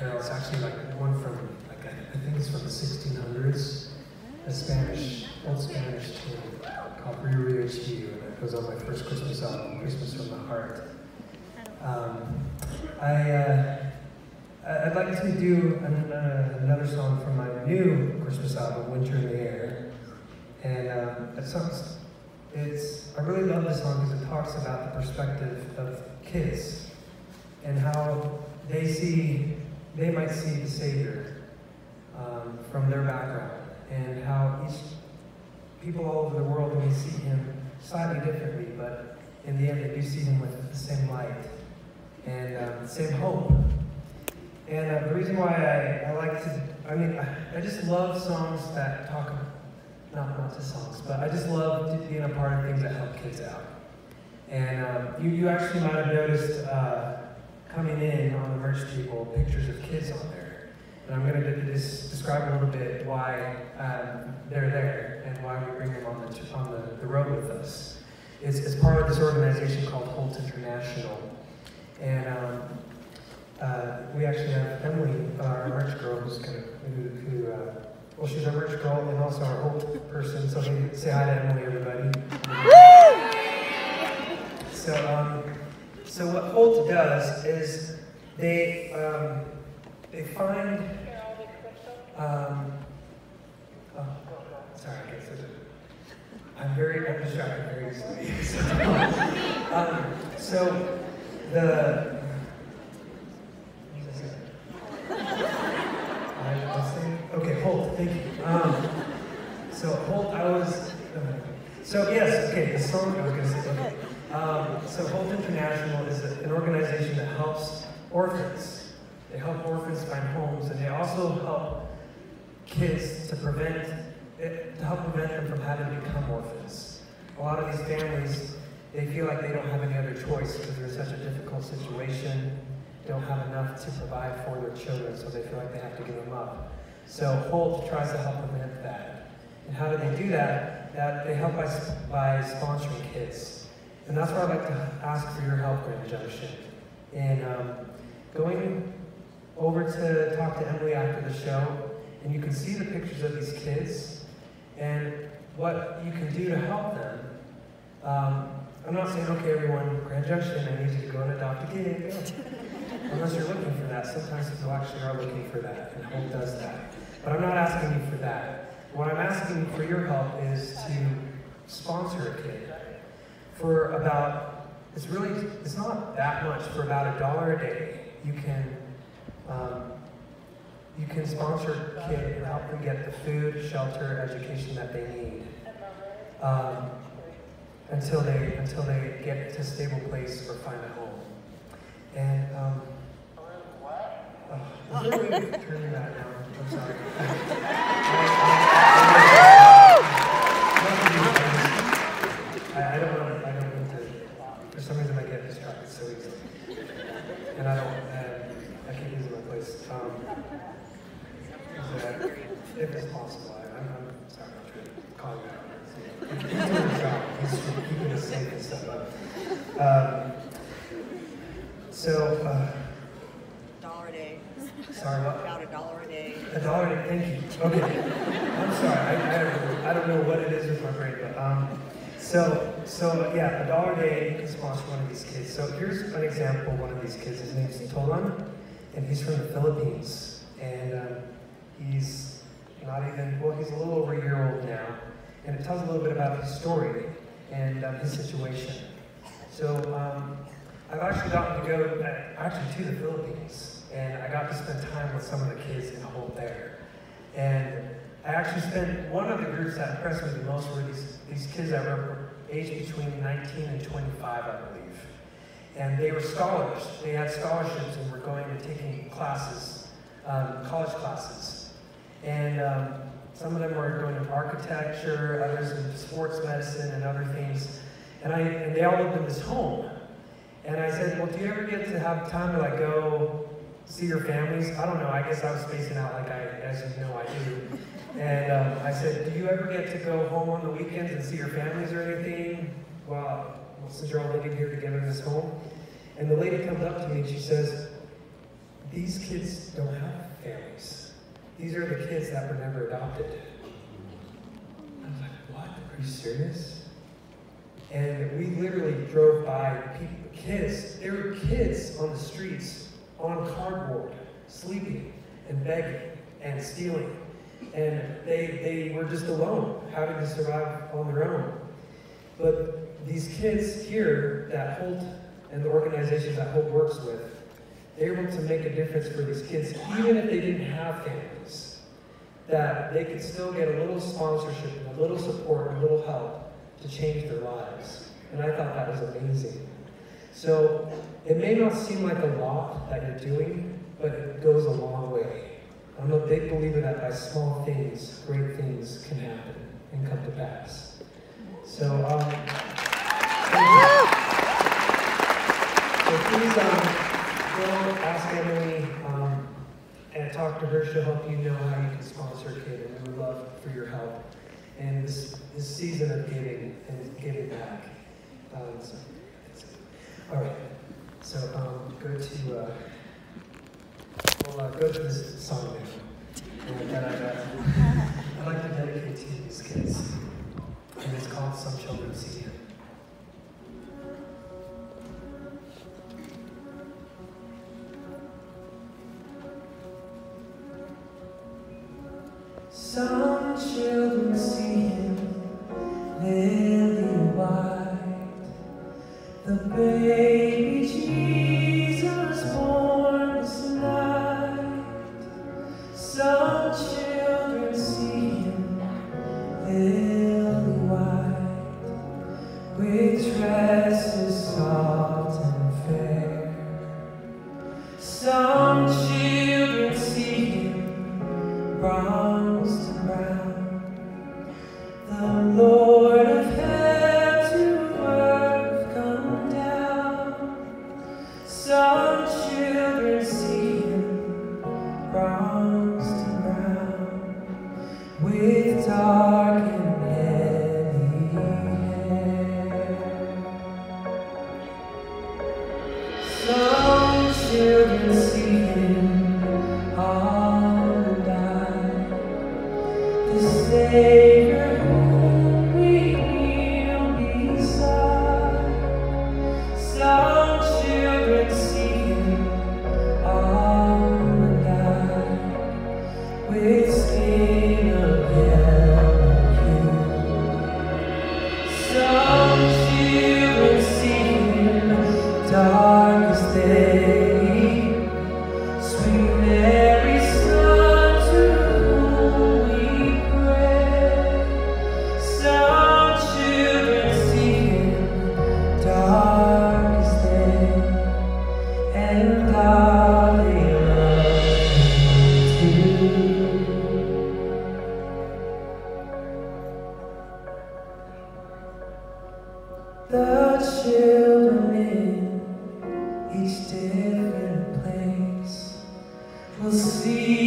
carol. It's actually like one from, like I think it's from the 1600s, a Spanish, old Spanish tune called Rio Rio Chiu, and it goes on my first Christmas album, Christmas from the Heart. I'd like to do another song from my new Christmas album, Winter in the Air. And I really love this song because it talks about the perspective of kids and how they might see the Savior from their background, and how people all over the world may see him slightly differently, but in the end they do see him with the same light and the same hope. And the reason why I like to, I just love songs that talk about, not just songs, but I just love being a part of things that help kids out. And you actually might have noticed coming in on the merch table pictures of kids on there. And I'm going to just describe a little bit why they're there and why we bring them on the road with us. It's part of this organization called Holt International. And we actually have Emily, our merch girl, well, she's our merch girl and also our Holt person, so say hi to Emily, everybody. So what Holt does is they find, sorry, I guess I'm distracted very easily. Okay, Holt, thank you. So Holt, the song I was going to say, okay. So Holt International is an organization that helps orphans. They help orphans find homes, and they also help kids to help prevent them from having to become orphans. A lot of these families, they feel like they don't have any other choice because they're in such a difficult situation, don't have enough to provide for their children, so they feel like they have to give them up. So Holt tries to help prevent that. And how do they do that? They help by sponsoring kids. And that's where I'd like to ask for your help, Grand Junction. And going over to talk to Emily after the show, and you can see the pictures of these kids and what you can do to help them. I'm not saying, okay, everyone, Grand Junction, I need you to go and adopt a kid. Unless you're looking for that. Sometimes people actually are looking for that, and Hope does that. But I'm not asking you for that. What I'm asking for your help is to sponsor a kid. For about, it's not that much, for about $1 a day, you can sponsor a kid and help them get the food, shelter, education that they need. Until they get to a stable place or find a home. And is there a way of turning that down? I'm sorry. I don't mean to, for some reason I get distracted so easily. And I keep losing my place. If it's possible, I'm sorry, I'm trying to call you out. He's doing his job. He's keeping us safe and stuff. $1 a day. Sorry, what? About $1 a day. $1 a day, thank you. Okay. I'm sorry, I don't know what it is with my brain, but yeah, $1 a day you can sponsor one of these kids. So here's an example of one of these kids. His name's Tolan, and he's from the Philippines. And he's not even, well, he's a little over a year old now. And it tells a little bit about his story and his situation. So I've actually gotten to go to the Philippines, and I got to spend time with some of the kids in Holt there. And I actually spent, one of the groups that impressed me the most were these kids that were aged between 19 and 25, I believe. And they were scholars. They had scholarships and were going and taking classes, college classes. And some of them were going to architecture, others in sports medicine and other things. And they all lived in this home. And I said, well, do you ever get to have time to go see your families? I don't know, I guess I was spacing out as you know I do. And I said, do you ever get to go home on the weekends and see your families or anything? Well, since you're all living here together in this home. And the lady comes up to me and she says, these kids don't have families. These are the kids that were never adopted. I was like, what? Are you serious? And we literally drove by kids. There were kids on the streets, on cardboard, sleeping and begging and stealing. And they were just alone, having to survive on their own. But these kids here that Holt and the organizations that Holt works with, they're able to make a difference for these kids, even if they didn't have families, that they could still get a little sponsorship and a little support and a little help to change their lives. And I thought that was amazing. So it may not seem like a lot that you're doing, but it goes a long way. I'm a big believer that by small things, great things can happen and come to pass. So, please go ask Emily and talk to her. She'll help you know how you can sponsor a kid, and we would love for your help. And this season of giving and giving back. All right. So go to this song now. And I'd like to dedicate to these kids. And it's called Some Children See Him. Some children see Him, lily white, the baby Jesus born this night. Some children see Him, lily white, with dresses soft and fair. Some children see Him, bronze to brown, the Lord of heaven to earth come down. Some children see Him, bronze to brown, with dark and heavy hair. Some children see Him on the die, the Savior whom we kneel beside. Some children see Him on the die, with skin of yellow hue. Some children see Him dark as day, sweet Mary, Son, to whom we pray. Some children see Him dark as day, and God they love Him too. The children in each different place will see